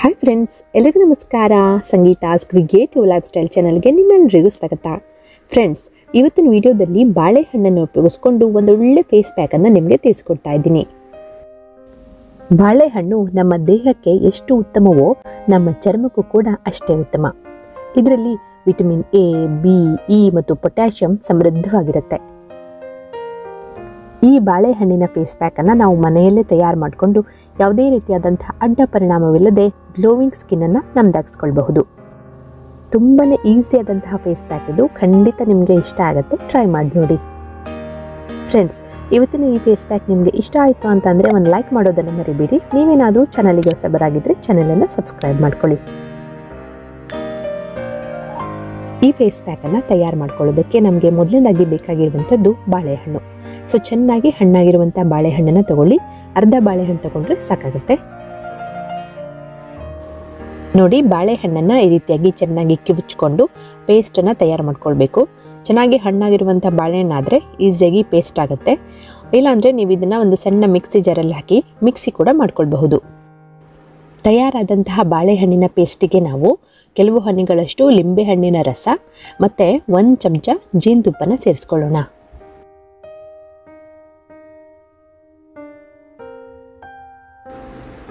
Hi friends, ಎಲ್ಲರಿಗೂ ನಮಸ್ಕಾರ. ಸಂಗೀತಾಸ್ creative life style ಚಾನಲ್ಗೆ ನಿಮ್ಮೆಲ್ಲರಿಗೂ ಸ್ವಾಗತ. ಫ್ರೆಂಡ್ಸ್, ಇವತ್ತಿನ ವಿಡಿಯೋದಲ್ಲಿ ಬಾಳೆಹಣ್ಣನ್ನು ಉಪಯೋಗಿಸ್ಕೊಂಡು ಒಂದೊಳ್ಳೆ ಫೇಸ್ ಪ್ಯಾಕನ್ನು ನಿಮಗೆ ತಿಳಿಸ್ಕೊಡ್ತಾ ಇದ್ದೀನಿ. ಬಾಳೆಹಣ್ಣು ನಮ್ಮ ದೇಹಕ್ಕೆ ಎಷ್ಟು ಉತ್ತಮವೋ ನಮ್ಮ ಚರ್ಮಕ್ಕೂ ಕೂಡ ಅಷ್ಟೇ ಉತ್ತಮ. ಇದರಲ್ಲಿ ವಿಟಮಿನ್ ಎ, ಬಿ, ಇ ಮತ್ತು ಪೊಟ್ಯಾಷಿಯಂ ಸಮೃದ್ಧವಾಗಿರುತ್ತೆ. ಈ ಬಾಳೆಹಣ್ಣಿನ ಫೇಸ್ ಪ್ಯಾಕನ್ನು ನಾವು ಮನೆಯಲ್ಲೇ ತಯಾರು ಮಾಡಿಕೊಂಡು ಯಾವುದೇ ರೀತಿಯಾದಂಥ ಅಡ್ಡ ಪರಿಣಾಮವಿಲ್ಲದೆ ಗ್ಲೋವಿಂಗ್ ಸ್ಕಿನ್ನನ್ನು ನಮ್ದಾಗಿಸ್ಕೊಳ್ಬಹುದು. ತುಂಬಾ ಈಸಿಯಾದಂತಹ ಫೇಸ್ ಪ್ಯಾಕ್ ಇದು. ಖಂಡಿತ ನಿಮಗೆ ಇಷ್ಟ ಆಗುತ್ತೆ, ಟ್ರೈ ಮಾಡಿ ನೋಡಿ. ಫ್ರೆಂಡ್ಸ್, ಇವತ್ತಿನ ಈ ಫೇಸ್ ಪ್ಯಾಕ್ ನಿಮಗೆ ಇಷ್ಟ ಆಯಿತು ಅಂತಂದರೆ ಒಂದು ಲೈಕ್ ಮಾಡೋದನ್ನು ಮರಿಬೇಡಿ. ನೀವೇನಾದರೂ ಚಾನಲಿಗೆ ಹೊಸಬರಾಗಿದ್ದರೆ ಚಾನಲನ್ನು ಸಬ್ಸ್ಕ್ರೈಬ್ ಮಾಡ್ಕೊಳ್ಳಿ. ಈ ಫೇಸ್ ಪ್ಯಾಕನ್ನು ತಯಾರು ಮಾಡ್ಕೊಳ್ಳೋದಕ್ಕೆ ನಮಗೆ ಮೊದಲನೇದಾಗಿ ಬೇಕಾಗಿರುವಂಥದ್ದು ಬಾಳೆಹಣ್ಣು. ಸೊ ಚೆನ್ನಾಗಿ ಹಣ್ಣಾಗಿರುವಂಥ ಬಾಳೆಹಣ್ಣನ್ನು ತಗೊಳ್ಳಿ. ಅರ್ಧ ಬಾಳೆಹಣ್ಣು ತಗೊಂಡ್ರೆ ಸಾಕಾಗುತ್ತೆ. ನೋಡಿ, ಬಾಳೆಹಣ್ಣನ್ನು ಈ ರೀತಿಯಾಗಿ ಚೆನ್ನಾಗಿ ಕಿವುಚ್ಕೊಂಡು ಪೇಸ್ಟನ್ನು ತಯಾರು ಮಾಡ್ಕೊಳ್ಬೇಕು. ಚೆನ್ನಾಗಿ ಹಣ್ಣಾಗಿರುವಂಥ ಬಾಳೆಹಣ್ಣಾದರೆ ಈಸಿಯಾಗಿ ಪೇಸ್ಟ್ ಆಗುತ್ತೆ. ಇಲ್ಲಾಂದರೆ ನೀವು ಇದನ್ನು ಒಂದು ಸಣ್ಣ ಮಿಕ್ಸಿ ಜಾರಲ್ಲಿ ಹಾಕಿ ಮಿಕ್ಸಿ ಕೂಡ ಮಾಡ್ಕೊಳ್ಬಹುದು. ತಯಾರಾದಂತಹ ಬಾಳೆಹಣ್ಣಿನ ಪೇಸ್ಟಿಗೆ ನಾವು ಕೆಲವು ಹನಿಗಳಷ್ಟು ಲಿಂಬೆಹಣ್ಣಿನ ರಸ ಮತ್ತು 1 ಚಮಚ ಜೇನುತುಪ್ಪನ ಸೇರಿಸ್ಕೊಳ್ಳೋಣ.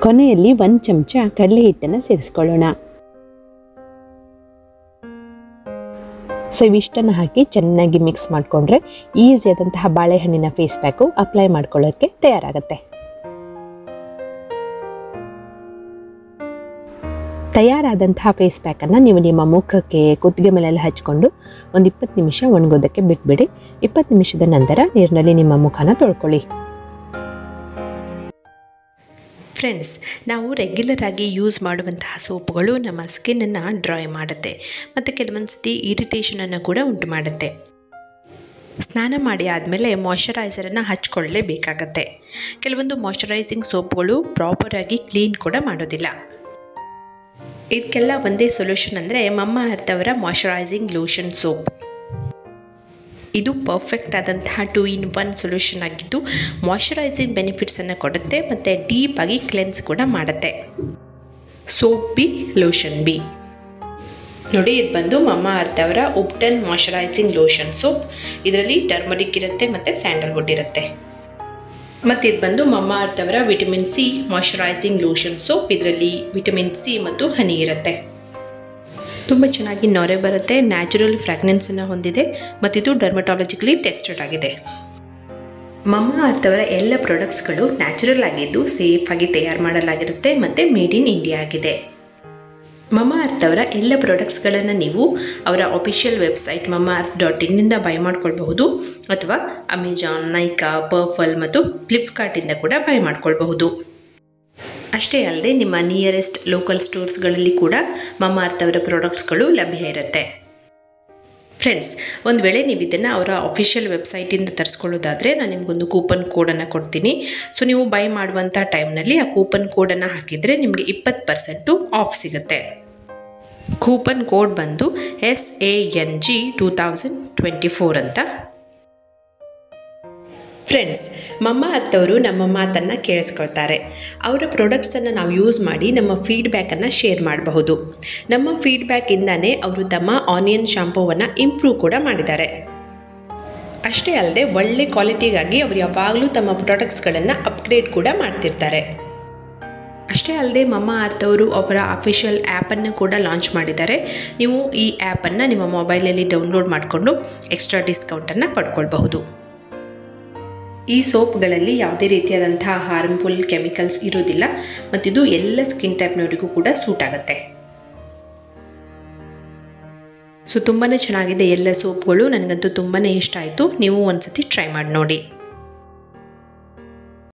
ಕೊನೆಯಲ್ಲಿ 1 ಚಮಚ ಕಡಲೆ ಹಿಟ್ಟನ್ನು ಸೇರಿಸ್ಕೊಳ್ಳೋಣ. ಸೊ ಇವಿಷ್ಟನ್ನು ಹಾಕಿ ಚೆನ್ನಾಗಿ ಮಿಕ್ಸ್ ಮಾಡಿಕೊಂಡ್ರೆ ಈಸಿಯಾದಂತಹ ಬಾಳೆಹಣ್ಣಿನ ಫೇಸ್ ಪ್ಯಾಕು ಅಪ್ಲೈ ಮಾಡ್ಕೊಳ್ಳೋಕ್ಕೆ ತಯಾರಾಗುತ್ತೆ. ತಯಾರಾದಂತಹ ಫೇಸ್ ಪ್ಯಾಕನ್ನು ನೀವು ನಿಮ್ಮ ಮುಖಕ್ಕೆ, ಕುತ್ತಿಗೆ ಮೇಲೆಲ್ಲ ಹಚ್ಕೊಂಡು ಒಂದು 20 ನಿಮಿಷ ಒಣಗೋದಕ್ಕೆ ಬಿಟ್ಬಿಡಿ. 20 ನಿಮಿಷದ ನಂತರ ನೀರಿನಲ್ಲಿ ನಿಮ್ಮ ಮುಖನ ತೊಳ್ಕೊಳ್ಳಿ. ಫ್ರೆಂಡ್ಸ್, ನಾವು ರೆಗ್ಯುಲರ್ ಆಗಿ ಯೂಸ್ ಮಾಡುವಂತಹ ಸೋಪುಗಳು ನಮ್ಮ ಸ್ಕಿನ್ನನ್ನು ಡ್ರೈ ಮಾಡುತ್ತೆ ಮತ್ತು ಕೆಲವೊಂದು ಸತಿ ಇರಿಟೇಷನನ್ನು ಕೂಡ ಉಂಟು ಮಾಡುತ್ತೆ. ಸ್ನಾನ ಮಾಡಿ ಆದಮೇಲೆ ಮಾಯ್ಶ್ಚರೈಸರನ್ನು ಹಚ್ಕೊಳ್ಳೇಬೇಕಾಗತ್ತೆ. ಕೆಲವೊಂದು ಮಾಯ್ಶ್ಚರೈಸಿಂಗ್ ಸೋಪುಗಳು ಪ್ರಾಪರಾಗಿ ಕ್ಲೀನ್ ಕೂಡ ಮಾಡೋದಿಲ್ಲ. ಇದಕ್ಕೆಲ್ಲ ಒಂದೇ ಸೊಲ್ಯೂಷನ್ ಅಂದರೆ ಮಮ್ಮ ಅರ್ತ್ ಅವರ ಮಾಯ್ಶ್ಚರೈಸಿಂಗ್ ಲೋಷನ್ ಸೋಪ್. ಇದು ಪರ್ಫೆಕ್ಟ್ ಆದಂತಹ 2-in-1 ಸೊಲ್ಯೂಷನ್ ಆಗಿದ್ದು ಮಾಯ್ಶ್ಚರೈಸಿಂಗ್ ಬೆನಿಫಿಟ್ಸನ್ನು ಕೊಡುತ್ತೆ ಮತ್ತು ಡೀಪಾಗಿ ಕ್ಲೆನ್ಸ್ ಕೂಡ ಮಾಡುತ್ತೆ. Soap B, lotion B. ನೋಡಿ, ಇದು ಬಂದು ಮಮ್ಮ ಅರ್ತ್ ಅವರ ಉಬ್ಟನ್ ಮಾಯ್ಶ್ಚರೈಸಿಂಗ್ ಲೋಷನ್ ಸೋಪ್. ಇದರಲ್ಲಿ ಟರ್ಮರಿಕ್ ಇರುತ್ತೆ ಮತ್ತು ಸ್ಯಾಂಡಲ್ವುಡ್ ಇರುತ್ತೆ. ಮತ್ತು ಇದು ಬಂದು ಮಮ್ಮ ಅರ್ತ್ ಅವರ vitamin C moisturising lotion soap. ಇದರಲ್ಲಿ ವಿಟಮಿನ್ ಸಿ ಮತ್ತು ಹನಿ ಇರುತ್ತೆ. ತುಂಬ ಚೆನ್ನಾಗಿ ನೊರೆ ಬರುತ್ತೆ, ನ್ಯಾಚುರಲ್ ಫ್ರಾಗ್ರೆನ್ಸನ್ನು ಹೊಂದಿದೆ ಮತ್ತು ಇದು ಡರ್ಮಟಾಲಜಿಕಲಿ ಟೆಸ್ಟೆಡ್ ಆಗಿದೆ. ಮಮ್ಮ ಅರ್ತ್ ಅವರ ಎಲ್ಲ ಪ್ರಾಡಕ್ಟ್ಸ್ಗಳು ನ್ಯಾಚುರಲ್ ಆಗಿದ್ದು ಸೇಫಾಗಿ ತಯಾರು ಮಾಡಲಾಗಿರುತ್ತೆ ಮತ್ತು ಮೇಡ್ ಇನ್ ಇಂಡಿಯಾ ಆಗಿದೆ. ಮಮ್ಮ ಅರ್ತ್ ಅವರ ಎಲ್ಲ ಪ್ರಾಡಕ್ಟ್ಸ್ಗಳನ್ನು ನೀವು ಅವರ ಅಫಿಷಿಯಲ್ ವೆಬ್ಸೈಟ್ mamaearth.in ನಿಂದ ಬೈ ಮಾಡ್ಕೊಳ್ಬಹುದು ಅಥವಾ ಅಮೆಜಾನ್, ನೈಕಾ, ಪರ್ಫಲ್ ಮತ್ತು ಫ್ಲಿಪ್ಕಾರ್ಟಿಂದ ಕೂಡ ಬೈ ಮಾಡ್ಕೊಳ್ಬಹುದು. ಅಷ್ಟೇ ಅಲ್ಲದೆ ನಿಮ್ಮ ನಿಯರೆಸ್ಟ್ ಲೋಕಲ್ ಸ್ಟೋರ್ಸ್ಗಳಲ್ಲಿ ಕೂಡ ಮಮ್ಮ ಅರ್ತ್ ಅವರ ಪ್ರಾಡಕ್ಟ್ಸ್ಗಳು ಲಭ್ಯ ಇರುತ್ತೆ. ಫ್ರೆಂಡ್ಸ್, ಒಂದು ವೇಳೆ ನೀವು ಇದನ್ನು ಅವರ ಅಫಿಷಿಯಲ್ ವೆಬ್ಸೈಟಿಂದ ತರಿಸ್ಕೊಳ್ಳೋದಾದರೆ ನಾನು ನಿಮಗೊಂದು ಕೂಪನ್ ಕೋಡನ್ನು ಕೊಡ್ತೀನಿ. ಸೊ ನೀವು ಬೈ ಮಾಡುವಂಥ ಟೈಮ್ನಲ್ಲಿ ಆ ಕೂಪನ್ ಕೋಡನ್ನು ಹಾಕಿದರೆ ನಿಮಗೆ 20% ಆಫ್ ಸಿಗುತ್ತೆ. ಕೂಪನ್ ಕೋಡ್ ಬಂದು SANG 2024 ಅಂತ. ಫ್ರೆಂಡ್ಸ್, ಮಮ್ಮ ಅರ್ತ್ ಅವರು ನಮ್ಮ ಮಾತನ್ನು ಕೇಳಿಸ್ಕೊಳ್ತಾರೆ. ಅವರ ಪ್ರಾಡಕ್ಟ್ಸನ್ನು ನಾವು ಯೂಸ್ ಮಾಡಿ ನಮ್ಮ ಫೀಡ್ಬ್ಯಾಕನ್ನು ಶೇರ್ ಮಾಡಬಹುದು. ನಮ್ಮ ಫೀಡ್ಬ್ಯಾಕಿಂದನೇ ಅವರು ತಮ್ಮ ಆನಿಯನ್ ಶಾಂಪೂವನ್ನು ಇಂಪ್ರೂವ್ ಕೂಡ ಮಾಡಿದ್ದಾರೆ. ಅಷ್ಟೇ ಅಲ್ಲದೆ ಒಳ್ಳೆ ಕ್ವಾಲಿಟಿಗಾಗಿ ಅವರು ಯಾವಾಗಲೂ ತಮ್ಮ ಪ್ರಾಡಕ್ಟ್ಸ್ಗಳನ್ನು ಅಪ್ಗ್ರೇಡ್ ಕೂಡ ಮಾಡ್ತಿರ್ತಾರೆ. ಅಷ್ಟೇ ಅಲ್ಲದೆ ಮಮ್ಮ ಅರ್ತ್ ಅವರು ಅವರ ಅಫಿಷಿಯಲ್ ಆ್ಯಪನ್ನು ಕೂಡ ಲಾಂಚ್ ಮಾಡಿದ್ದಾರೆ. ನೀವು ಈ ಆ್ಯಪನ್ನು ನಿಮ್ಮ ಮೊಬೈಲಲ್ಲಿ ಡೌನ್ಲೋಡ್ ಮಾಡಿಕೊಂಡು ಎಕ್ಸ್ಟ್ರಾ ಡಿಸ್ಕೌಂಟನ್ನು ಪಡ್ಕೊಳ್ಬಹುದು. ಈ ಸೋಪ್ಗಳಲ್ಲಿ ಯಾವುದೇ ರೀತಿಯಾದಂತಹ ಹಾರ್ಮ್ಫುಲ್ ಕೆಮಿಕಲ್ಸ್ ಇರೋದಿಲ್ಲ ಮತ್ತು ಇದು ಎಲ್ಲ ಸ್ಕಿನ್ ಟೈಪ್ನವರಿಗೂ ಕೂಡ ಸೂಟ್ ಆಗುತ್ತೆ. ಸೊ ತುಂಬಾ ಚೆನ್ನಾಗಿದೆ ಎಲ್ಲ ಸೋಪ್ಗಳು. ನನಗಂತೂ ತುಂಬಾ ಇಷ್ಟ ಆಯಿತು. ನೀವು ಒಂದ್ಸತಿ ಟ್ರೈ ಮಾಡಿ ನೋಡಿ.